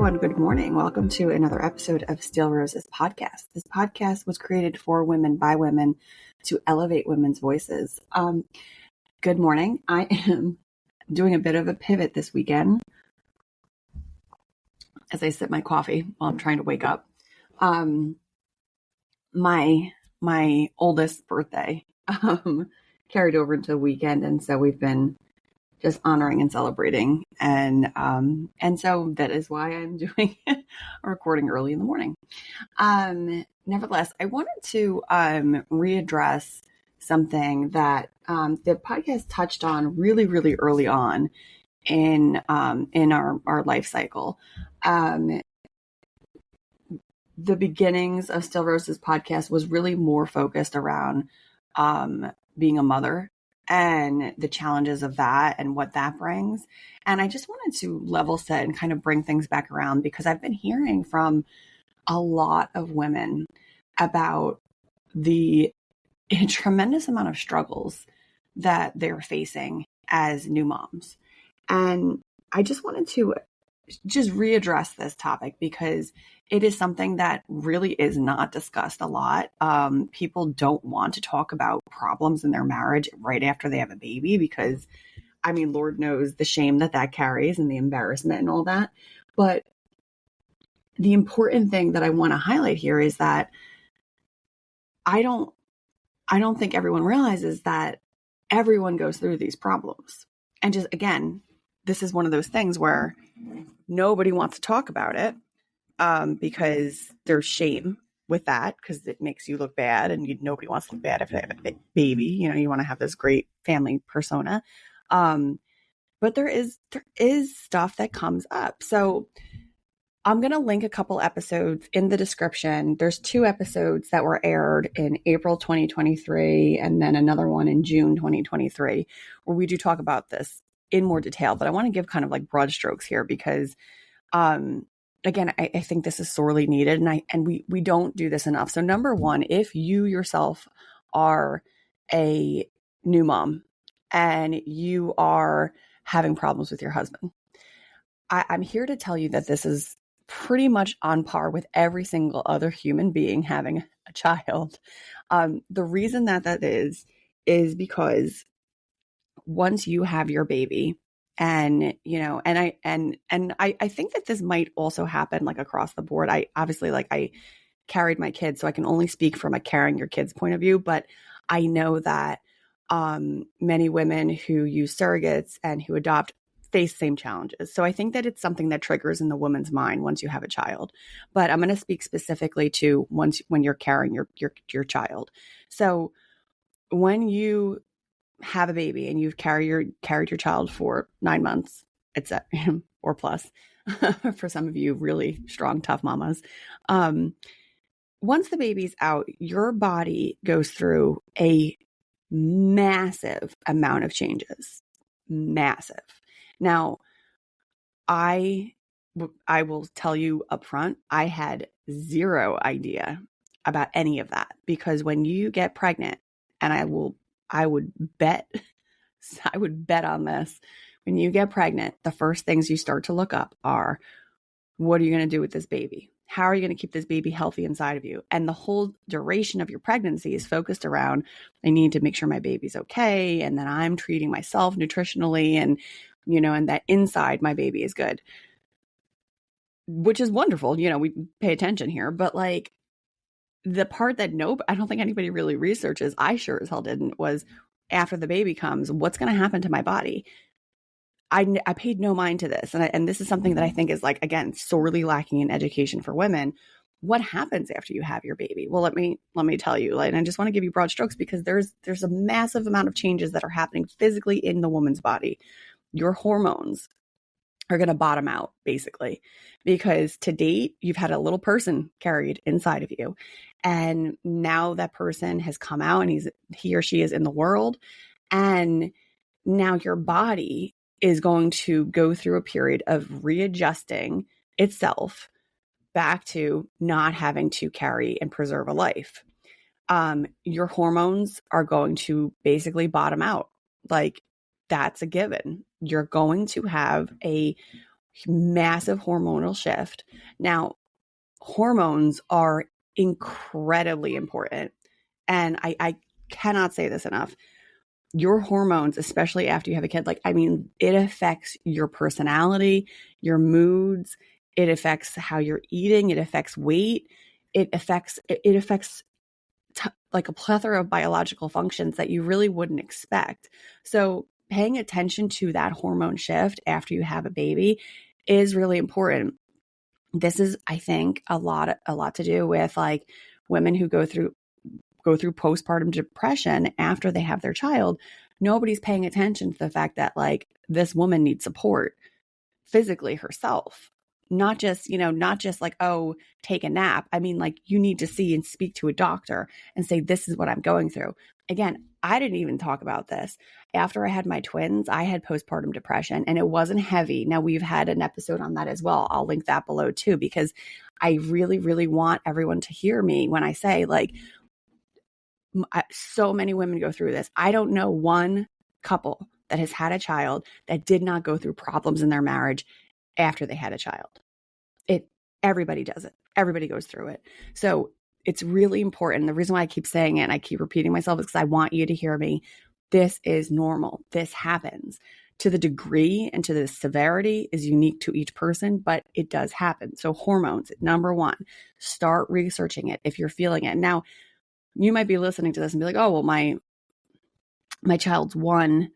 everyone. Good morning. Welcome to another episode of Steel Rose's podcast. This podcast was created for women by women to elevate women's voices. Good morning. I am doing a bit of a pivot this weekend as I sip my coffee while I'm trying to wake up. My oldest birthday carried over into the weekend, and so we've been just honoring and celebrating. And so that is why I'm doing a recording early in the morning. Nevertheless, I wanted to readdress something that the podcast touched on really, really early on in our life cycle. The beginnings of Still Rose's podcast was really more focused around being a mother and the challenges of that and what that brings. And I just wanted to level set and kind of bring things back around because I've been hearing from a lot of women about the tremendous amount of struggles that they're facing as new moms. And I just wanted to just readdress this topic because it is something that really is not discussed a lot. People don't want to talk about problems in their marriage right after they have a baby because, I mean, Lord knows the shame that carries and the embarrassment and all that. But the important thing that I want to highlight here is that I don't think everyone realizes that everyone goes through these problems. And just, again, this is one of those things where nobody wants to talk about it because there's shame with that because it makes you look bad and nobody wants to look bad if they have a baby. You know, you want to have this great family persona. But there is stuff that comes up. So I'm going to link a couple episodes in the description. There's 2 episodes that were aired in April 2023 and then another one in June 2023 where we do talk about this in more detail. But I want to give kind of like broad strokes here because, again, I think this is sorely needed and we don't do this enough. So number one, if you yourself are a new mom and you are having problems with your husband, I'm here to tell you that this is pretty much on par with every single other human being having a child. The reason that is because once you have your baby, and you know, and I think that this might also happen like across the board. I obviously I carried my kids, so I can only speak from a carrying your kids point of view, but I know that many women who use surrogates and who adopt face the same challenges. So I think that it's something that triggers in the woman's mind once you have a child. But I'm going to speak specifically to when you're carrying your child. So when you have a baby and you've carried your child for 9 months, or plus, for some of you really strong, tough mamas. Once the baby's out, your body goes through a massive amount of changes. Massive. Now, I will tell you up front, I had zero idea about any of that because when you get pregnant, and I would bet on this, when you get pregnant, the first things you start to look up are, what are you going to do with this baby? How are you going to keep this baby healthy inside of you? And the whole duration of your pregnancy is focused around, I need to make sure my baby's okay. And then I'm treating myself nutritionally and, you know, and that inside my baby is good, which is wonderful. You know, we pay attention here, but like the part that I don't think anybody really researches, I sure as hell didn't, was after the baby comes, what's going to happen to my body? I paid no mind to this. And this is something that I think is like, again, sorely lacking in education for women. What happens after you have your baby? Well, let me tell you, and I just want to give you broad strokes because there's a massive amount of changes that are happening physically in the woman's body. Your hormones are going to bottom out basically because to date, you've had a little person carried inside of you. And now that person has come out and he or she is in the world. And now your body is going to go through a period of readjusting itself back to not having to carry and preserve a life. Your hormones are going to basically bottom out. Like that's a given. You're going to have a massive hormonal shift. Now, hormones are incredibly important. And I cannot say this enough. Your hormones, especially after you have a kid, it affects your personality, your moods. It affects how you're eating. It affects weight. It affects like a plethora of biological functions that you really wouldn't expect. So paying attention to that hormone shift after you have a baby is really important. This is, I think, a lot to do with like women who go through postpartum depression after they have their child. Nobody's paying attention to the fact that like this woman needs support physically herself, not just like, oh, take a nap. I mean, like, you need to see and speak to a doctor and say, this is what I'm going through. Again, I didn't even talk about this. After I had my twins, I had postpartum depression, and it wasn't heavy. Now, we've had an episode on that as well. I'll link that below too, because I really, really want everyone to hear me when I say, like, so many women go through this. I don't know one couple that has had a child that did not go through problems in their marriage after they had a child. Everybody does it. Everybody goes through it. So it's really important. The reason why I keep saying it and I keep repeating myself is because I want you to hear me. This is normal. This happens. To the degree and to the severity is unique to each person, but it does happen. So hormones, number one, start researching it if you're feeling it. Now, you might be listening to this and be like, oh, well, my child's one.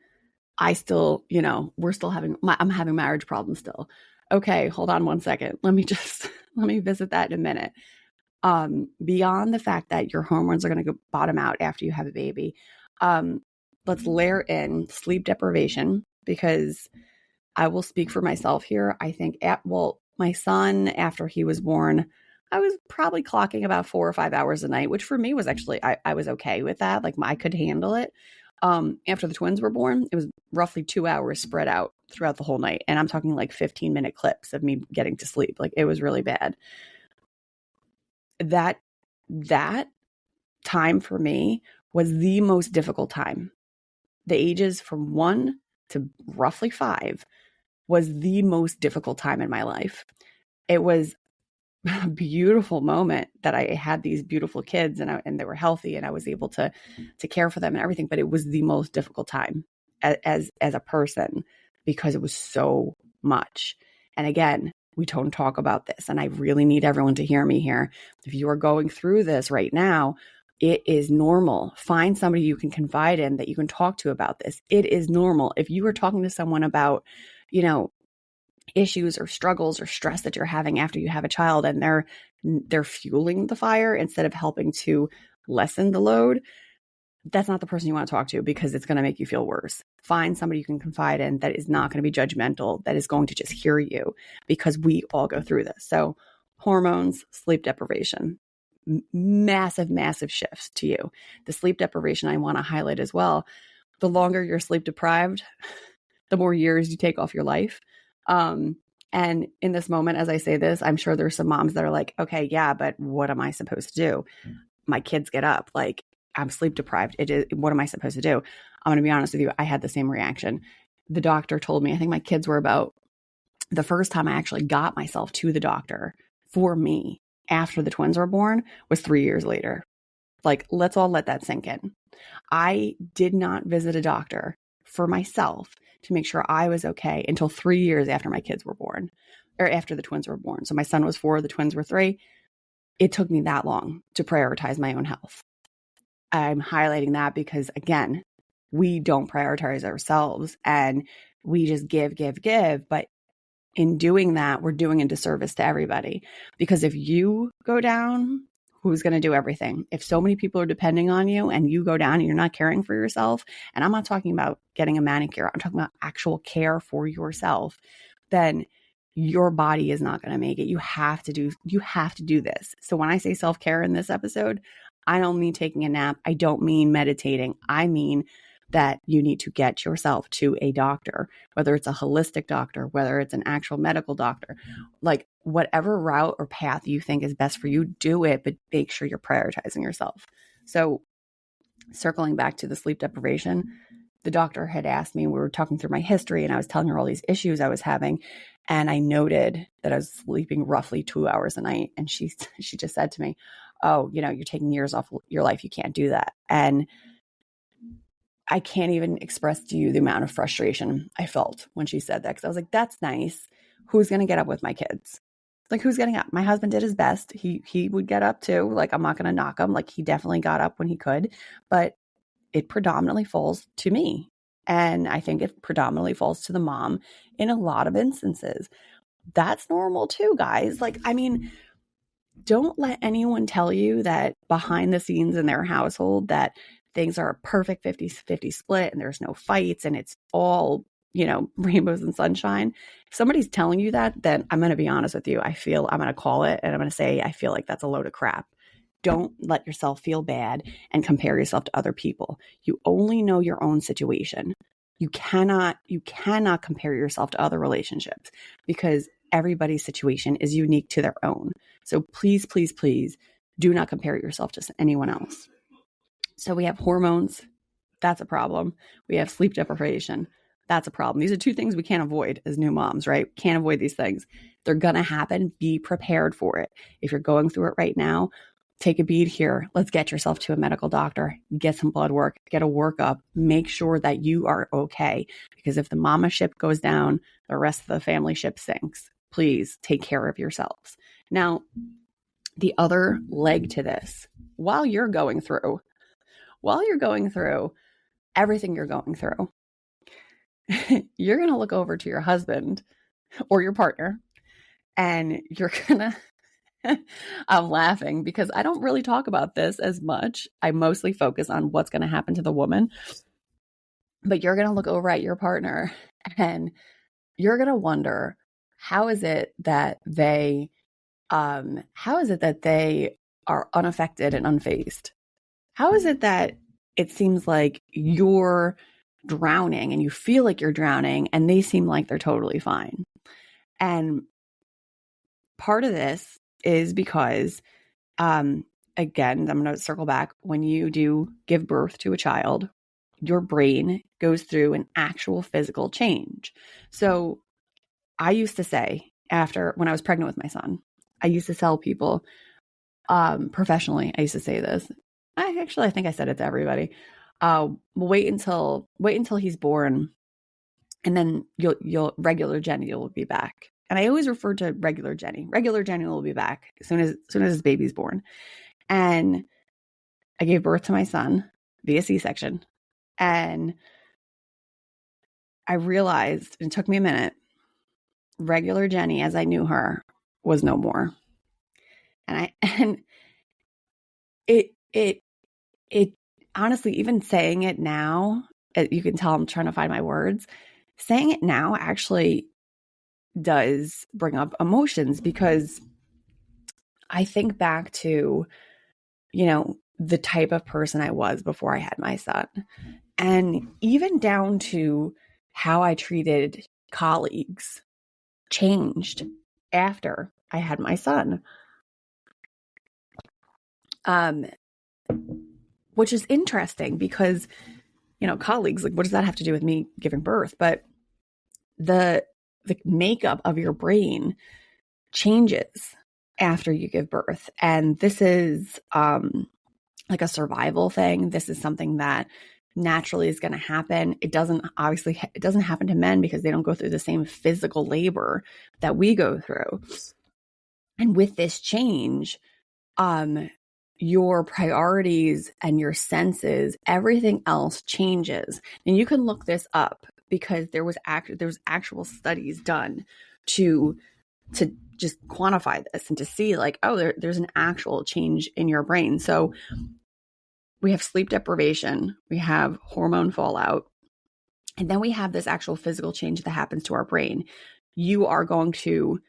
I still, I'm having marriage problems still. Okay, hold on one second. Let me visit that in a minute. Beyond the fact that your hormones are going to bottom out after you have a baby, let's layer in sleep deprivation, because I will speak for myself here. I think, my son, after he was born, I was probably clocking about 4 or 5 hours a night, which for me was actually, I was okay with that. Like, I could handle it. After the twins were born, it was roughly 2 hours spread out throughout the whole night. And I'm talking like 15-minute clips of me getting to sleep. Like, it was really bad. That time for me was the most difficult time. The ages from 1 to roughly 5 was the most difficult time in my life. It was a beautiful moment that I had these beautiful kids and they were healthy and I was able to care for them and everything. But it was the most difficult time as a person, because it was so much. And again, we don't talk about this. And I really need everyone to hear me here. If you are going through this right now, it is normal. Find somebody you can confide in, that you can talk to about this. It is normal. If you are talking to someone about, issues or struggles or stress that you're having after you have a child, and they're fueling the fire instead of helping to lessen the load, that's not the person you want to talk to, because it's going to make you feel worse. Find somebody you can confide in that is not going to be judgmental, that is going to just hear you, because we all go through this. So hormones, sleep deprivation, massive, massive shifts to you. The sleep deprivation I want to highlight as well. The longer you're sleep deprived, the more years you take off your life. And in this moment, as I say this, I'm sure there's some moms that are like, okay, yeah, but what am I supposed to do? My kids get up, like, I'm sleep deprived. What am I supposed to do? I'm going to be honest with you. I had the same reaction. The doctor told me, I think my kids were about, the first time I actually got myself to the doctor for me after the twins were born was 3 years later. Like, let's all let that sink in. I did not visit a doctor for myself to make sure I was okay until 3 years after my kids were born, or after the twins were born. So my son was 4, the twins were 3. It took me that long to prioritize my own health. I'm highlighting that because, again, we don't prioritize ourselves and we just give. But in doing that, we're doing a disservice to everybody, because if you go down, who's going to do everything? If so many people are depending on you and you go down and you're not caring for yourself, and I'm not talking about getting a manicure, I'm talking about actual care for yourself, then your body is not going to make it. You have to do this. So when I say self-care in this episode, I don't mean taking a nap. I don't mean meditating. I mean that you need to get yourself to a doctor, whether it's a holistic doctor, whether it's an actual medical doctor, like whatever route or path you think is best for you, do it, but make sure you're prioritizing yourself. So circling back to the sleep deprivation, the doctor had asked me, we were talking through my history and I was telling her all these issues I was having. And I noted that I was sleeping roughly 2 hours a night. And she just said to me, oh, you're taking years off your life. You can't do that. And I can't even express to you the amount of frustration I felt when she said that. Cause I was like, that's nice. Who's going to get up with my kids? Like, who's getting up? My husband did his best. He would get up too. Like, I'm not going to knock him. Like, he definitely got up when he could, but it predominantly falls to me. And I think it predominantly falls to the mom in a lot of instances. That's normal too, guys. Like, I mean, don't let anyone tell you that behind the scenes in their household that things are a perfect 50-50 split and there's no fights and it's all, rainbows and sunshine. If somebody's telling you that, then I'm going to be honest with you. I'm going to call it and I'm going to say, I feel like that's a load of crap. Don't let yourself feel bad and compare yourself to other people. You only know your own situation. You cannot compare yourself to other relationships because everybody's situation is unique to their own. So please, please, please do not compare yourself to anyone else. So we have hormones. That's a problem. We have sleep deprivation. That's a problem. These are two things we can't avoid as new moms, right? Can't avoid these things. They're going to happen. Be prepared for it. If you're going through it right now, take a beat here. Let's get yourself to a medical doctor, get some blood work, get a workup, make sure that you are okay. Because if the mama ship goes down, the rest of the family ship sinks. Please take care of yourselves. Now, the other leg to this, while you're going through everything you're going through, you're going to look over to your husband or your partner and you're going to, I'm laughing because I don't really talk about this as much. I mostly focus on what's going to happen to the woman, but you're going to look over at your partner and you're going to wonder, how is it that they are unaffected and unfazed? How is it that it seems like you're drowning and you feel like you're drowning and they seem like they're totally fine? And part of this is because, again, I'm going to circle back. When you do give birth to a child, your brain goes through an actual physical change. So I used to say, when I was pregnant with my son, I used to tell people, professionally, I used to say this. I think I said it to everybody. Wait until he's born, and then you'll regular Jenny will be back. And I always refer to regular Jenny. Regular Jenny will be back as soon as his baby's born. And I gave birth to my son via C-section, and I realized, and it took me a minute, regular Jenny, as I knew her, was no more. And it honestly, even saying it now, you can tell I'm trying to find my words. Saying it now actually does bring up emotions because I think back to, the type of person I was before I had my son, and even down to how I treated colleagues changed after I had my son. Which is interesting because, colleagues, like, what does that have to do with me giving birth? But the makeup of your brain changes after you give birth. And this is like a survival thing. This is something that naturally is going to happen. It doesn't happen to men because they don't go through the same physical labor that we go through. And with this change, your priorities and your senses, everything else changes. And you can look this up because there was actual studies done to just quantify this and to see like, oh, there's an actual change in your brain. So we have sleep deprivation, we have hormone fallout, and then we have this actual physical change that happens to our brain. You are going to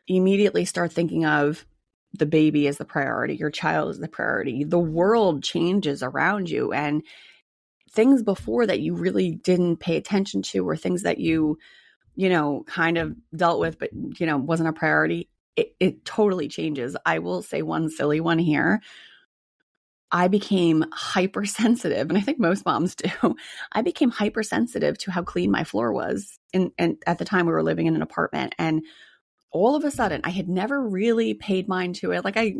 immediately start thinking of the baby as the priority. Your child is the priority. The world changes around you, and things before that you really didn't pay attention to, or things that you kind of dealt with, but, wasn't a priority. It totally changes. I will say one silly one here. I became hypersensitive, and I think most moms do. I became hypersensitive to how clean my floor was. And at the time we were living in an apartment, and all of a sudden I had never really paid mind to it. Like I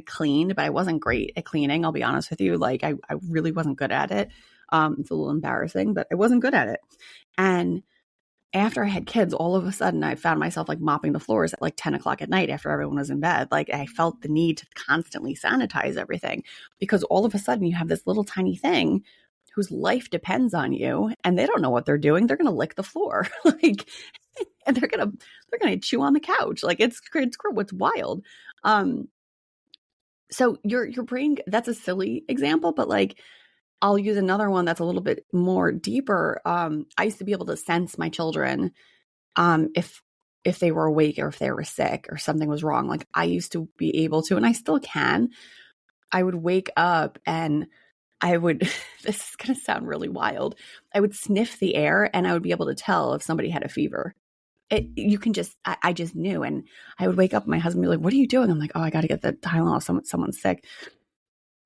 cleaned, but I wasn't great at cleaning. I'll be honest with you. Like I really wasn't good at it. It's a little embarrassing, but I wasn't good at it. And after I had kids, all of a sudden I found myself like mopping the floors at like 10 o'clock at night after everyone was in bed. Like I felt the need to constantly sanitize everything, because all of a sudden you have this little tiny thing whose life depends on you, and they don't know what they're doing. They're going to lick the floor. Like, and they're going to chew on the couch. Like it's wild. So your brain, that's a silly example, but like, I'll use another one that's a little bit more deeper. I used to be able to sense my children if they were awake or if they were sick or something was wrong. Like I used to be able to, and I still can. I would wake up and I would, this is going to sound really wild. I would sniff the air and I would be able to tell if somebody had a fever. I just knew. And I would wake up and my husband would be like, "What are you doing?" I'm like, "Oh, I got to get the Tylenol. Someone's sick."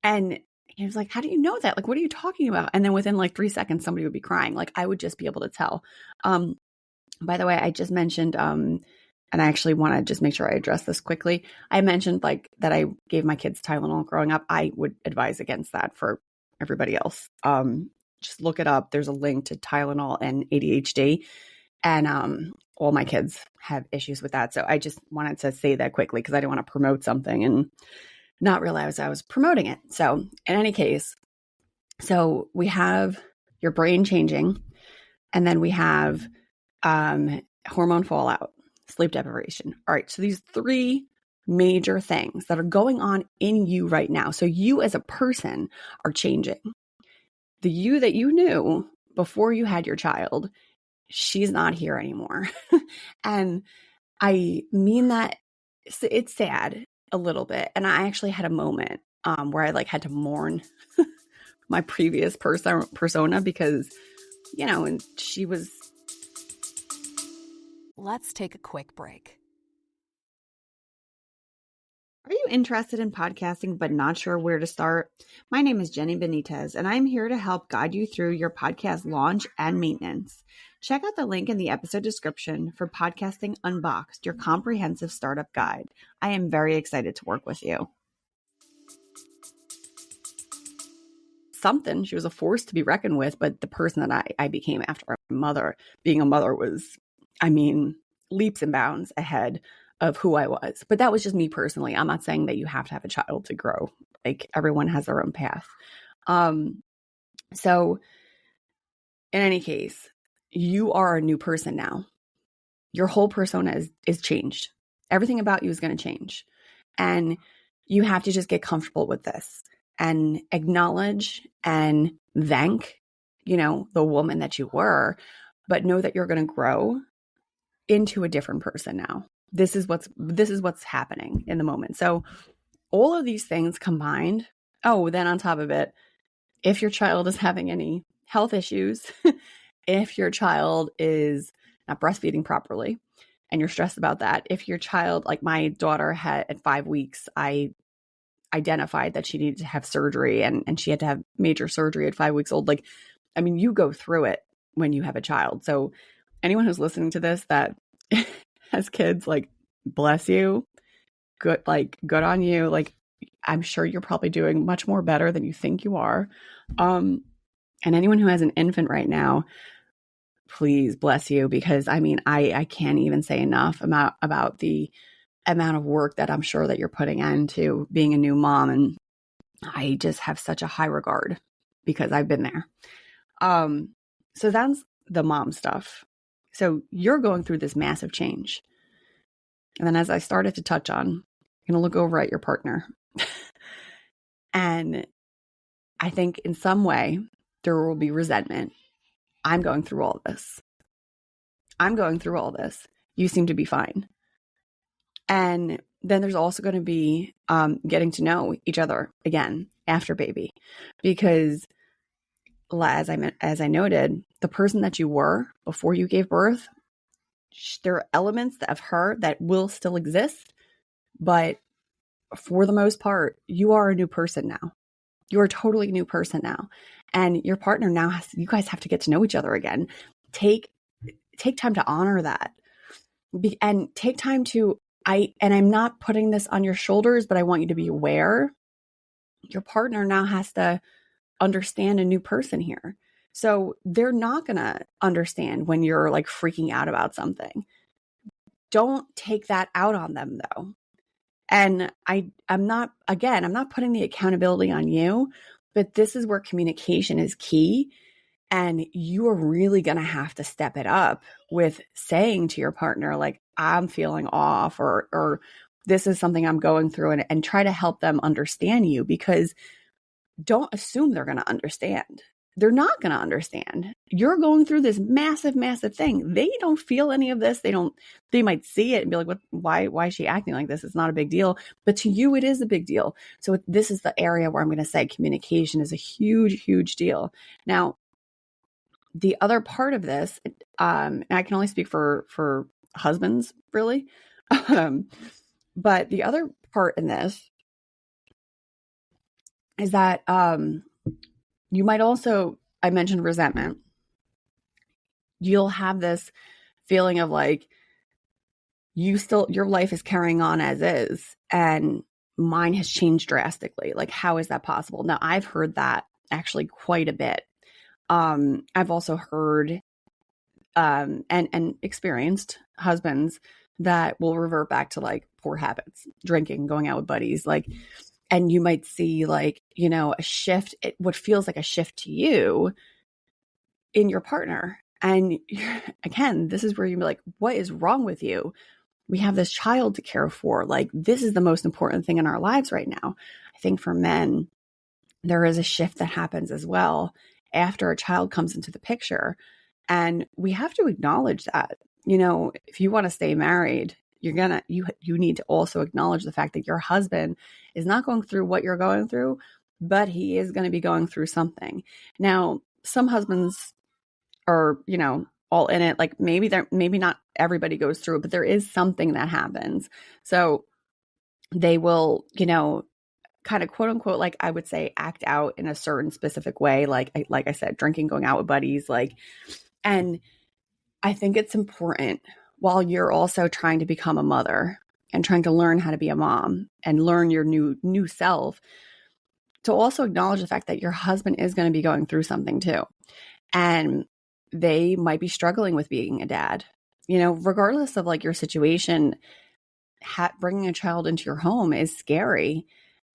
And he was like, "How do you know that? Like, what are you talking about?" And then within like 3 seconds, somebody would be crying. Like I would just be able to tell. By the way, I just mentioned, and I actually want to just make sure I address this quickly. I mentioned like that I gave my kids Tylenol growing up. I would advise against that for everybody else. Just look it up. There's a link to Tylenol and ADHD, and all my kids have issues with that. So I just wanted to say that quickly because I didn't want to promote something and not realize I was promoting it. So in any case, so we have your brain changing, and then we have hormone fallout, sleep deprivation. All right. So these 3 major things that are going on in you right now. So you as a person are changing. The you that you knew before you had your child, she's not here anymore. And I mean that it's sad a little bit. And I actually had a moment where I like had to mourn my previous persona because, and she was. Let's take a quick break. Are you interested in podcasting but not sure where to start? My name is Jenny Benitez, and I'm here to help guide you through your podcast launch and maintenance. Check out the link in the episode description for Podcasting Unboxed, your comprehensive startup guide. I am very excited to work with you. She was a force to be reckoned with, but the person that I became after being a mother was, leaps and bounds ahead of who I was. But that was just me personally. I'm not saying that you have to have a child to grow. Like everyone has their own path. So in any case, you are a new person now. Your whole persona is changed. Everything about you is going to change. And you have to just get comfortable with this and acknowledge and thank, the woman that you were, but know that you're going to grow into a different person now. This is what's happening in the moment. So all of these things combined. Oh, then on top of it, if your child is having any health issues, if your child is not breastfeeding properly and you're stressed about that, if your child, like my daughter had at 5 weeks, I identified that she needed to have surgery and she had to have major surgery at 5 weeks old. Like, you go through it when you have a child. So anyone who's listening to this that has kids, like, bless you. Good on you. Like, I'm sure you're probably doing much more better than you think you are. And anyone who has an infant right now, please bless you, because I can't even say enough about the amount of work that I'm sure that you're putting into being a new mom. And I just have such a high regard because I've been there. So that's the mom stuff. So you're going through this massive change. And then as I started to touch on, you're going to look over at your partner. And I think in some way there will be resentment. I'm going through all this. You seem to be fine. And then there's also going to be getting to know each other again after baby, because as I noted, the person that you were before you gave birth, there are elements of her that will still exist, but for the most part, you are a new person now. You're a totally new person now. And your partner now you guys have to get to know each other again. Take time to honor that. And take time to, and I'm not putting this on your shoulders, but I want you to be aware. Your partner now has to understand a new person here. So they're not going to understand when you're like freaking out about something. Don't take that out on them though. And I'm not putting the accountability on you, but this is where communication is key. And you are really going to have to step it up with saying to your partner, like, I'm feeling off, or this is something I'm going through, and try to help them understand you, because don't assume they're going to understand. They're not going to understand. You're going through this massive, massive thing. They don't feel any of this. They might see it and be like, why is she acting like this? It's not a big deal. But to you, it is a big deal. So this is the area where I'm going to say communication is a huge, huge deal. Now, the other part of this, and I can only speak for husbands, really. But the other part in this is that you might also, I mentioned resentment. You'll have this feeling of like, your life is carrying on as is, and mine has changed drastically. Like, how is that possible? Now, I've heard that actually quite a bit. I've also heard and experienced husbands that will revert back to like poor habits, drinking, going out with buddies, like, and you might see like, a shift, what feels like a shift to you in your partner. And again, this is where you're like, what is wrong with you? We have this child to care for. Like, this is the most important thing in our lives right now. I think for men, there is a shift that happens as well after a child comes into the picture. And we have to acknowledge that, if you want to stay married, you need to also acknowledge the fact that your husband is not going through what you're going through, but he is going to be going through something. Now, some husbands are, all in it. Like, maybe not everybody goes through it, but there is something that happens. So they will, kind of quote unquote, like I would say, act out in a certain specific way. Like I said, drinking, going out with buddies, and I think it's important, while you're also trying to become a mother and trying to learn how to be a mom and learn your new self, to also acknowledge the fact that your husband is going to be going through something too. And they might be struggling with being a dad, regardless of like your situation. Bringing a child into your home is scary.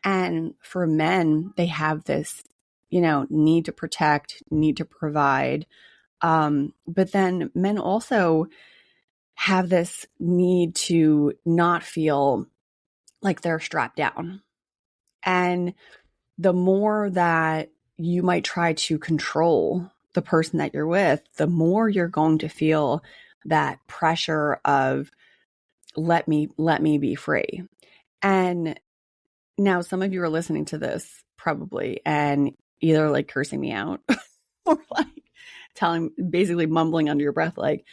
And for men, they have this, need to protect, need to provide. But then men also have this need to not feel like they're strapped down. And the more that you might try to control the person that you're with, the more you're going to feel that pressure of let me be free. And now some of you are listening to this probably and either like cursing me out or like basically mumbling under your breath, like,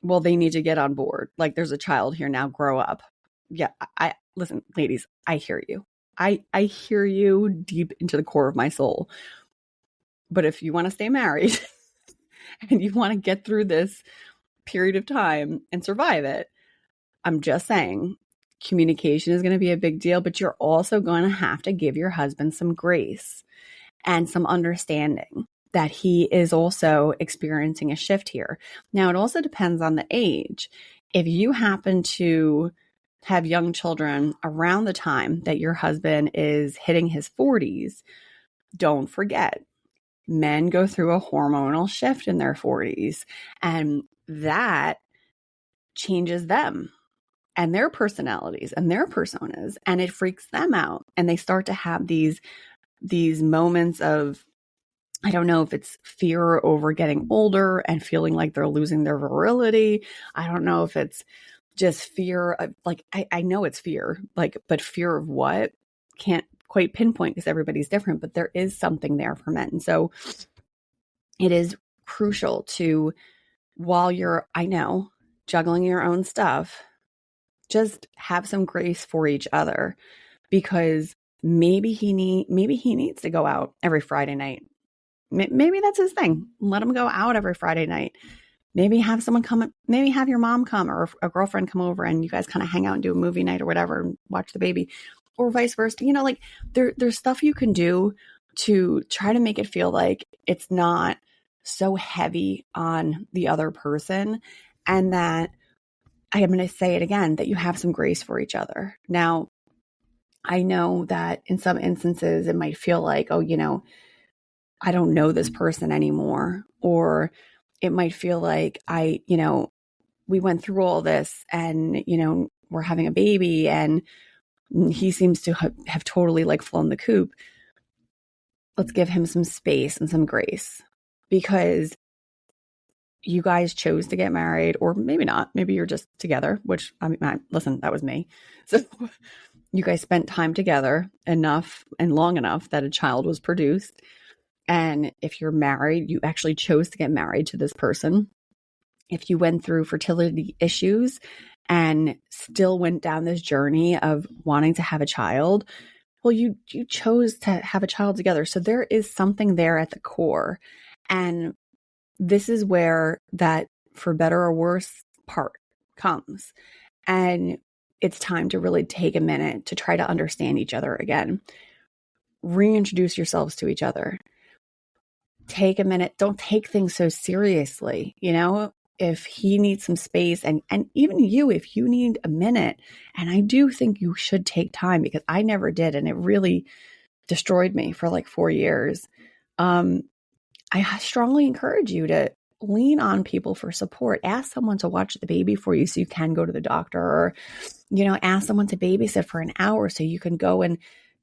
well, they need to get on board. Like, there's a child here now, grow up. Yeah. I listen, ladies, I hear you. I hear you deep into the core of my soul. But if you want to stay married and you want to get through this period of time and survive it, I'm just saying communication is going to be a big deal, but you're also going to have to give your husband some grace and some understanding that he is also experiencing a shift here. Now, it also depends on the age. If you happen to have young children around the time that your husband is hitting his 40s, don't forget, men go through a hormonal shift in their 40s, and that changes them and their personalities and their personas, and it freaks them out. And they start to have these moments of, I don't know if it's fear over getting older and feeling like they're losing their virility. I don't know if it's just fear of, like, I know it's fear, like, but fear of what? Can't quite pinpoint because everybody's different, but there is something there for men. And so it is crucial to, while you're, I know, juggling your own stuff, just have some grace for each other, because maybe he needs to go out every Friday night. Maybe that's his thing. Let him go out every Friday night. Maybe have someone come, maybe have your mom come or a girlfriend come over and you guys kind of hang out and do a movie night or whatever and watch the baby, or vice versa. You know, like there's stuff you can do to try to make it feel like it's not so heavy on the other person, and that I am going to say it again, that you have some grace for each other. Now, I know that in some instances it might feel like, oh, you know, I don't know this person anymore, or it might feel like we went through all this and, we're having a baby and he seems to have totally like flown the coop. Let's give him some space and some grace, because you guys chose to get married, or maybe not. Maybe you're just together, which listen, that was me. So you guys spent time together enough and long enough that a child was produced. And if you're married, you actually chose to get married to this person. If you went through fertility issues and still went down this journey of wanting to have a child, well, you chose to have a child together. So there is something there at the core. And this is where that for better or worse part comes. And it's time to really take a minute to try to understand each other again. Reintroduce yourselves to each other. Take a minute. Don't take things so seriously. If he needs some space, and even you, if you need a minute, and I do think you should take time, because I never did. And it really destroyed me for like 4 years. I strongly encourage you to lean on people for support. Ask someone to watch the baby for you so you can go to the doctor, or, ask someone to babysit for an hour so you can go and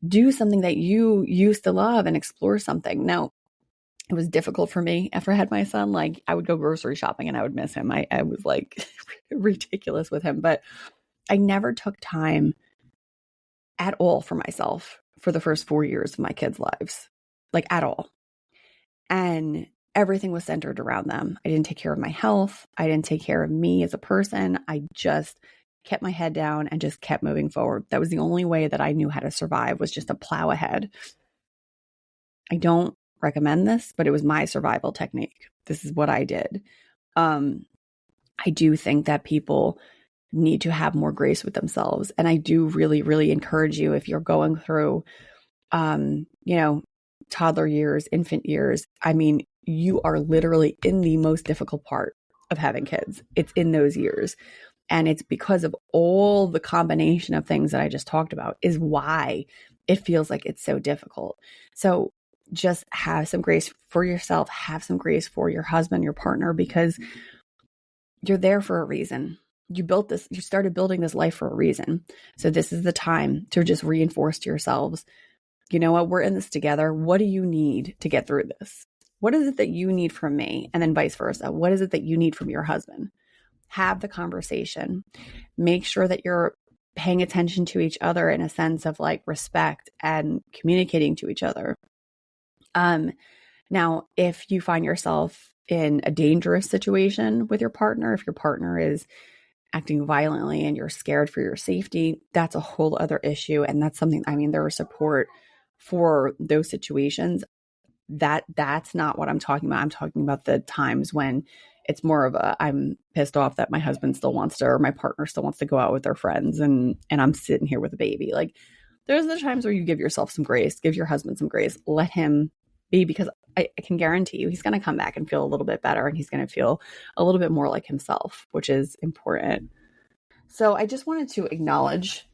do something that you used to love and explore something. Now, it was difficult for me after I had my son. Like, I would go grocery shopping and I would miss him. I was like ridiculous with him, but I never took time at all for myself for the first 4 years of my kids' lives, like at all. And everything was centered around them. I didn't take care of my health. I didn't take care of me as a person. I just kept my head down and just kept moving forward. That was the only way that I knew how to survive, was just to plow ahead. I don't recommend this, but it was my survival technique. This is what I did. I do think that people need to have more grace with themselves. And I do really, really encourage you, if you're going through, toddler years, infant years, I mean, you are literally in the most difficult part of having kids. It's in those years. And it's because of all the combination of things that I just talked about is why it feels like it's so difficult. So just have some grace for yourself, have some grace for your husband, your partner, because you're there for a reason. You started building this life for a reason. So this is the time to just reinforce to yourselves, you know what, we're in this together. What do you need to get through this? What is it that you need from me? And then vice versa. What is it that you need from your husband? Have the conversation. Make sure that you're paying attention to each other in a sense of like respect and communicating to each other. Now, if you find yourself in a dangerous situation with your partner, if your partner is acting violently and you're scared for your safety, that's a whole other issue. And that's something, there is support for those situations. That's not what I'm talking about. I'm talking about the times when it's more of I'm pissed off that my husband still wants to, or my partner still wants to go out with their friends, and I'm sitting here with a baby. Like, there's the times where you give yourself some grace, give your husband some grace, let him be, because I can guarantee you he's going to come back and feel a little bit better, and he's going to feel a little bit more like himself, which is important. So I just wanted to acknowledge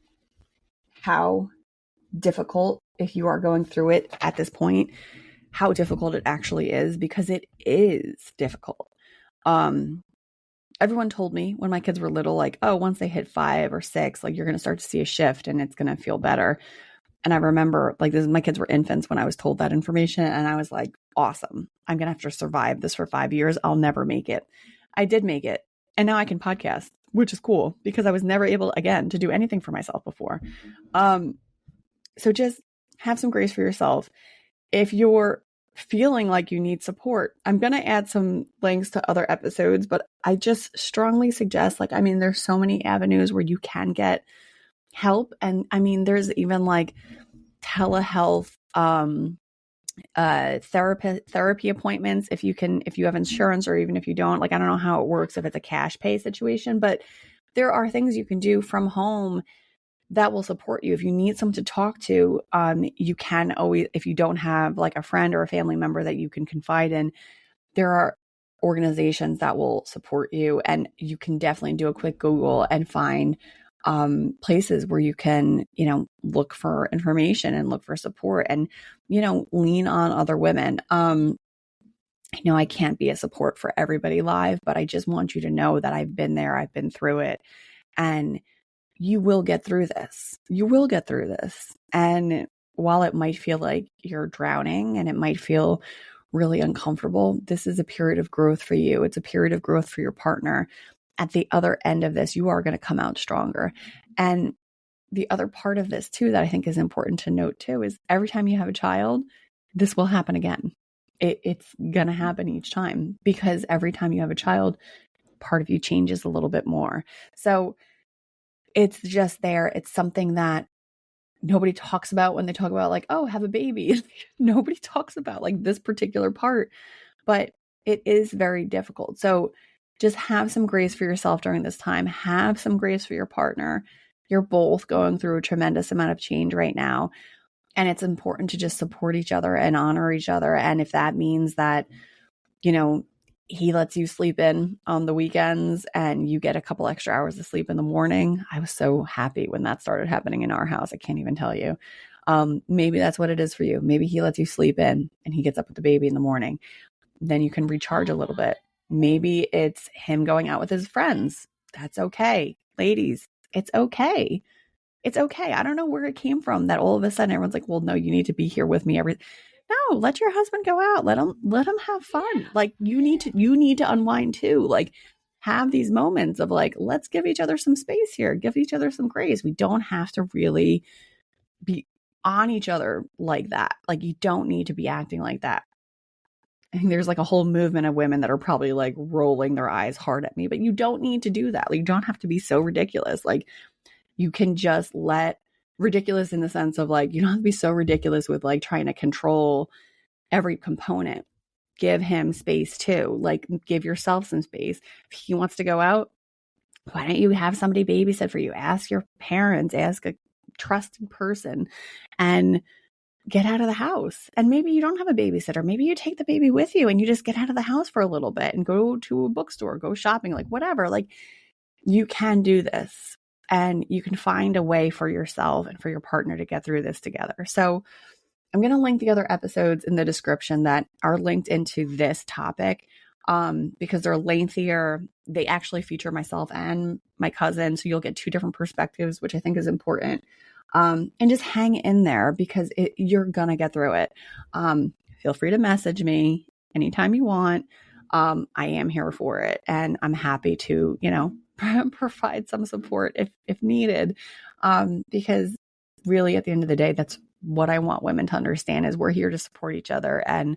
how difficult, if you are going through it at this point, how difficult it actually is, because it is difficult. Everyone told me when my kids were little, like, oh, once they hit 5 or 6, like, you're going to start to see a shift and it's going to feel better. And I remember, like, my kids were infants when I was told that information. And I was like, awesome. I'm going to have to survive this for 5 years. I'll never make it. I did make it. And now I can podcast, which is cool, because I was never able, again, to do anything for myself before. So just have some grace for yourself. If you're feeling like you need support, I'm going to add some links to other episodes, but I just strongly suggest, there's so many avenues where you can get help. And there's even telehealth, therapy appointments if you have insurance, or even if you don't. Like, I don't know how it works if it's a cash pay situation, but there are things you can do from home that will support you. If you need someone to talk to, you can always, if you don't have like a friend or a family member that you can confide in, there are organizations that will support you, and you can definitely do a quick Google and find places where you can, look for information and look for support and, lean on other women. I know I can't be a support for everybody live, but I just want you to know that I've been there, I've been through it, and you will get through this. You will get through this. And while it might feel like you're drowning and it might feel really uncomfortable, this is a period of growth for you. It's a period of growth for your partner. At the other end of this, you are going to come out stronger. And the other part of this too, that I think is important to note too, is every time you have a child, this will happen again. It's going to happen each time, because every time you have a child, part of you changes a little bit more. So it's just there. It's something that nobody talks about when they talk about like, oh, have a baby. Nobody talks about like this particular part, but it is very difficult. So just have some grace for yourself during this time. Have some grace for your partner. You're both going through a tremendous amount of change right now. And it's important to just support each other and honor each other. And if that means that, he lets you sleep in on the weekends and you get a couple extra hours of sleep in the morning. I was so happy when that started happening in our house. I can't even tell you. Maybe that's what it is for you. Maybe he lets you sleep in and he gets up with the baby in the morning. Then you can recharge a little bit. Maybe it's him going out with his friends. That's okay. Ladies, it's okay. It's okay. I don't know where it came from that all of a sudden everyone's like, well, no, you need to be here with me No, let your husband go out. Let him have fun. Like you need to unwind too. Like have these moments of like, let's give each other some space here. Give each other some grace. We don't have to really be on each other like that. Like you don't need to be acting like that. I think there's like a whole movement of women that are probably like rolling their eyes hard at me, but you don't need to do that. Like you don't have to be so ridiculous. Like you can just ridiculous in the sense of like, you don't have to be so ridiculous with like trying to control every component. Give him space too. Like give yourself some space. If he wants to go out, why don't you have somebody babysit for you? Ask your parents, ask a trusted person, and get out of the house. And maybe you don't have a babysitter. Maybe you take the baby with you and you just get out of the house for a little bit and go to a bookstore, go shopping, like whatever. Like you can do this. And you can find a way for yourself and for your partner to get through this together. So I'm going to link the other episodes in the description that are linked into this topic because they're lengthier. They actually feature myself and my cousin. So you'll get two different perspectives, which I think is important. And just hang in there because you're going to get through it. Feel free to message me anytime you want. I am here for it. And I'm happy to, provide some support if needed. Because really at the end of the day, that's what I want women to understand is we're here to support each other. And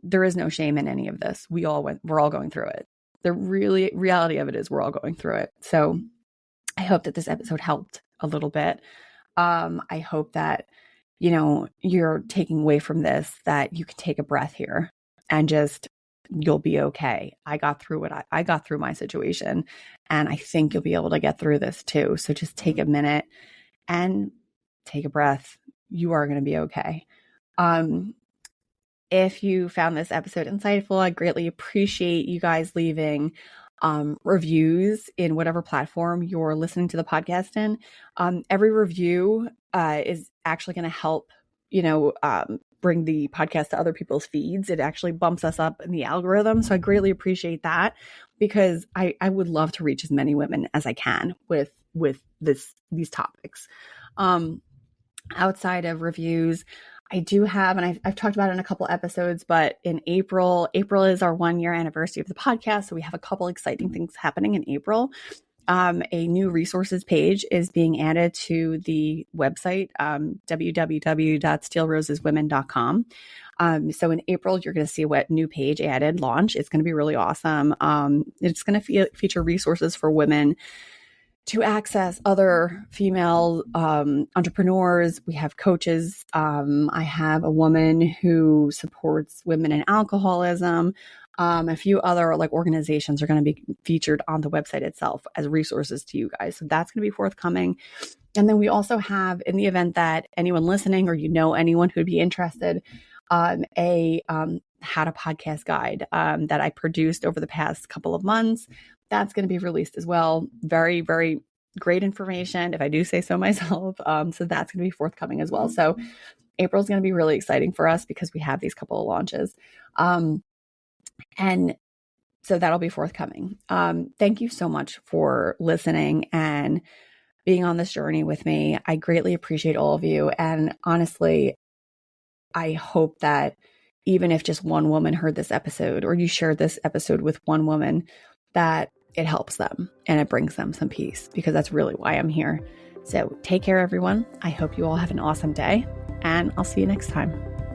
there is no shame in any of this. We're all going through it. The reality of it is we're all going through it. So I hope that this episode helped a little bit. I hope that, you're taking away from this, that you can take a breath here and just you'll be okay. I got through what I got through my situation, and I think you'll be able to get through this too. So just take a minute and take a breath. You are going to be okay. If you found this episode insightful, I greatly appreciate you guys leaving reviews in whatever platform you're listening to the podcast in. Every review is actually going to help, bring the podcast to other people's feeds. It actually bumps us up in the algorithm. So I greatly appreciate that because I would love to reach as many women as I can with these topics. Outside of reviews, I do have, and I've talked about it in a couple episodes, but in April is our 1-year anniversary of the podcast. So we have a couple exciting things happening in April. A new resources page is being added to the website, www.steelroseswomen.com. So in April, you're going to see what new page added launch. It's going to be really awesome. It's going to feature resources for women to access other female entrepreneurs. We have coaches. I have a woman who supports women in alcoholism. A few other like organizations are going to be featured on the website itself as resources to you guys. So that's going to be forthcoming. And then we also have, in the event that anyone listening or anyone who'd be interested, a how to podcast guide that I produced over the past couple of months. That's going to be released as well. Very, very great information, if I do say so myself. So that's going to be forthcoming as well. So April's going to be really exciting for us because we have these couple of launches. And so that'll be forthcoming. Thank you so much for listening and being on this journey with me. I greatly appreciate all of you. And honestly, I hope that even if just one woman heard this episode or you shared this episode with one woman, that it helps them and it brings them some peace, because that's really why I'm here. So take care, everyone. I hope you all have an awesome day, and I'll see you next time.